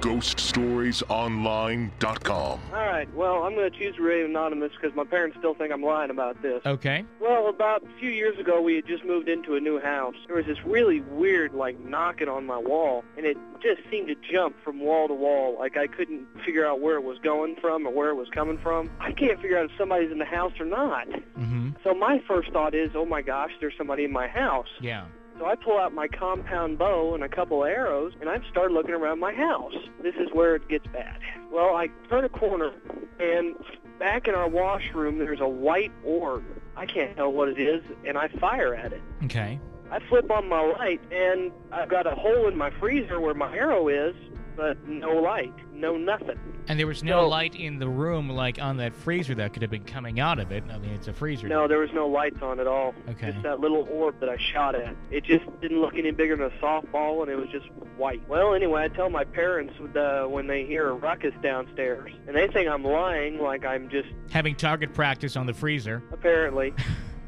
realghoststoriesonline.com. All right, well, I'm going to choose to remain anonymous because my parents still think I'm lying about this. Okay. Well, about a few years ago, we had just moved into a new house. There was this really weird, knocking on my wall, and it just seemed to jump from wall to wall. Like, I couldn't figure out where it was going from or where it was coming from. I can't figure out if somebody's in the house or not. Mm-hmm. So my first thought is, oh my gosh, there's somebody in my house. Yeah. So I pull out my compound bow and a couple of arrows, and I start looking around my house. This is where it gets bad. Well, I turn a corner, and back in our washroom, there's a white orb. I can't tell what it is, and I fire at it. Okay. I flip on my light, and I've got a hole in my freezer where my arrow is, but no light, no nothing. And there was no light in the room, like on that freezer that could have been coming out of it. I mean, it's a freezer. No, there was no lights on at all. Okay. Just that little orb that I shot at. It just didn't look any bigger than a softball, and it was just white. Well, anyway, I tell my parents when they hear a ruckus downstairs, and they think I'm lying, like I'm just... having target practice on the freezer. Apparently.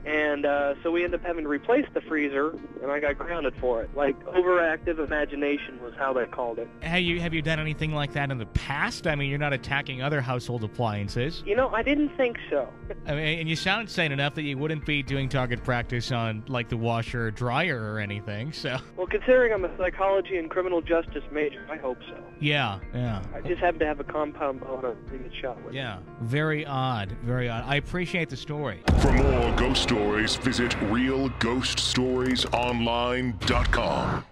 And so we ended up having to replace the freezer, and I got grounded for it. Like, overactive imagination was how they called it. Have you done anything like that in the past? I mean, you're not attacking other household appliances. You know, I didn't think so. I mean, and you sound sane enough that you wouldn't be doing target practice on, like, the washer or dryer or anything, so... Well, considering I'm a psychology and criminal justice major, I hope so. Yeah. I just happen to have a compound bow to get shot with. Yeah. Very odd. Very odd. I appreciate the story. For more ghost stories, visit realghoststoriesonline.com.